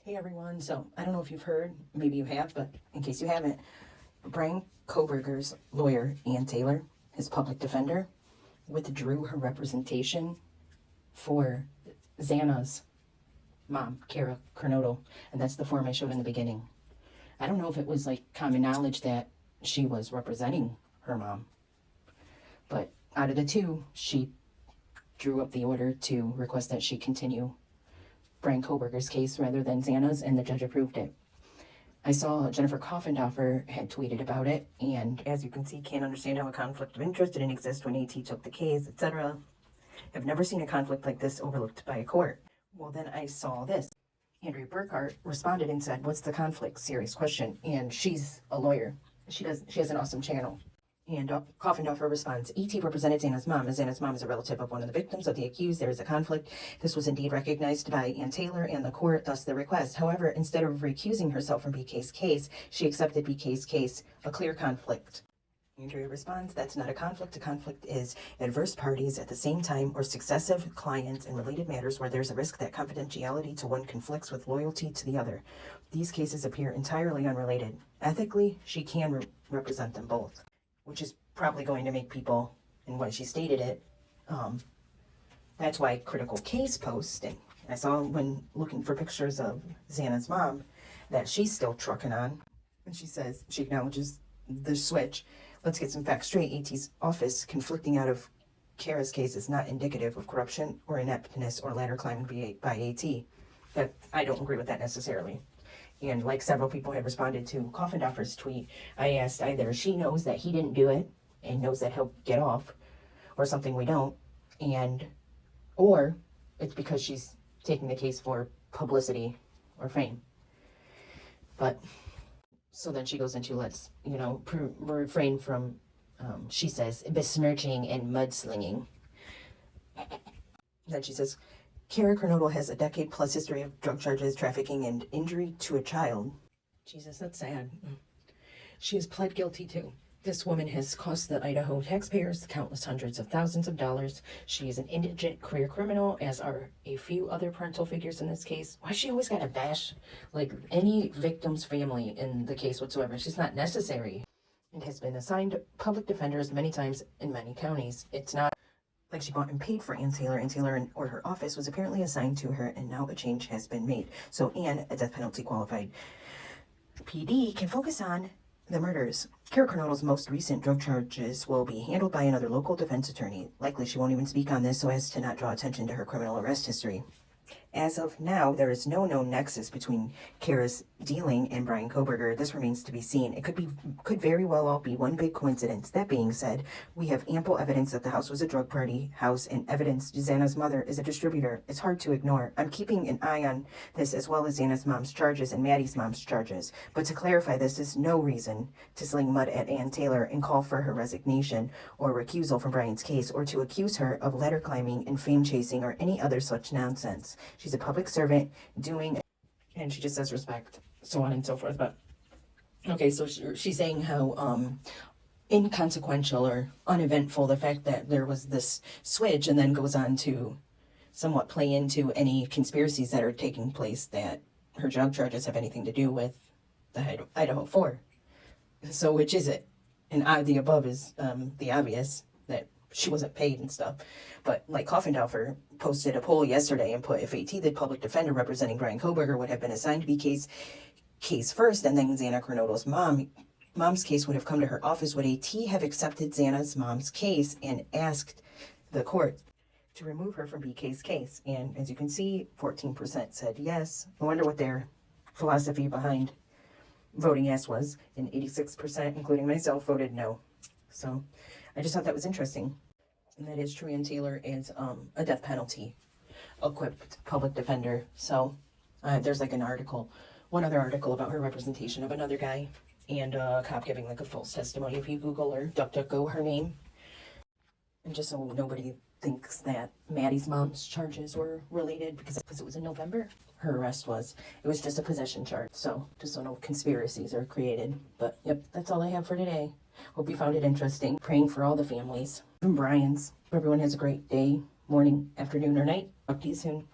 Hey everyone, so I don't know if you've heard, maybe you have, but in case you haven't, Bryan Kohberger's lawyer, Ann Taylor, his public defender, withdrew her representation for Xana's mom, Kara Kernodle, and that's the form I showed in the beginning. I don't know if it was like common knowledge that she was representing her mom, but out of the two, she drew up the order to request that she continue Bryan Kohberger's case rather than Xana's, and the judge approved it. I saw Jennifer Coffendorfer had tweeted about it, and as you can see, can't understand how a conflict of interest didn't exist when AT took the case, etc. I've never seen a conflict like this overlooked by a court. Well, then I saw this. Andrea Burkhart responded and said, "What's the conflict? Serious question." And she's a lawyer. She has an awesome channel. And Coffendorfer responds, "E.T. represented Xana's mom, as Xana's mom is a relative of one of the victims of the accused. There is a conflict. This was indeed recognized by Ann Taylor and the court, thus the request. However, instead of recusing herself from BK's case, she accepted BK's case, a clear conflict." Andrea responds, "That's not a conflict. A conflict is adverse parties at the same time or successive clients in related matters where there's a risk that confidentiality to one conflicts with loyalty to the other. These cases appear entirely unrelated. Ethically, she can represent them both," which is probably going to make people, and when she stated it, that's why critical case post, and I saw when looking for pictures of Xana's mom, that she's still trucking on, and she says, she acknowledges the switch. "Let's get some facts straight. AT's office conflicting out of Kara's case is not indicative of corruption or ineptness or ladder climbing by AT. That I don't agree with that necessarily." And like several people had responded to Coffendorfer's tweet, I asked either she knows that he didn't do it and knows that he'll get off, or something we don't, or it's because she's taking the case for publicity or fame. But so then she goes into, let's, refrain from, she says, besmirching and mudslinging. Then she says, "Kara Kernodle has a decade-plus history of drug charges, trafficking, and injury to a child." Jesus, that's sad. She has pled guilty too. This woman has cost the Idaho taxpayers countless hundreds of thousands of dollars. She is an indigent career criminal, as are a few other parental figures in this case. Why she always gotta bash, like, any victim's family in the case whatsoever? She's not necessary. And has been assigned public defenders many times in many counties. It's not like she bought and paid for Ann Taylor or her office was apparently assigned to her, and now a change has been made. So Ann, a death penalty qualified PD, can focus on the murders. Kara Kernodle's most recent drug charges will be handled by another local defense attorney. Likely she won't even speak on this so as to not draw attention to her criminal arrest history. As of now, there is no known nexus between Kara's dealing and Bryan Kohberger. This remains to be seen. It could very well all be one big coincidence. That being said, we have ample evidence that the house was a drug party house, and evidence Xana's mother is a distributor. It's hard to ignore. I'm keeping an eye on this, as well as Xana's mom's charges and Maddie's mom's charges. But to clarify, this is no reason to sling mud at Ann Taylor and call for her resignation or recusal from Bryan's case, or to accuse her of ladder climbing and fame chasing or any other such nonsense. She's a public servant and she just says respect, so on and so forth. But okay, so she's saying how inconsequential or uneventful the fact that there was this switch, and then goes on to somewhat play into any conspiracies that are taking place that her drug charges have anything to do with the Idaho 4. So which is it? And the above is the obvious, that she wasn't paid and stuff. But like Coffendorfer posted a poll yesterday and put, if AT, the public defender representing Bryan Kohberger, would have been assigned to BK's case first, and then Xana Kernodle's mom's case would have come to her office, would AT have accepted Xana's mom's case and asked the court to remove her from BK's case? And as you can see, 14% said yes. I wonder what their philosophy behind voting yes was, and 86%, including myself, voted no. So I just thought that was interesting. And that is true. Ann Taylor is a death penalty equipped public defender. So there's like one other article about her representation of another guy, and a cop giving like a false testimony if you Google or DuckDuckGo her name. And just so nobody thinks that Maddie's mom's charges were related, because it was in November, her arrest was. It was just a possession charge. So just so no conspiracies are created. But yep, that's all I have for today. Hope you found it interesting. Praying for all the families. From Bryan's. Everyone has a great day, morning, afternoon, or night. Talk to you soon.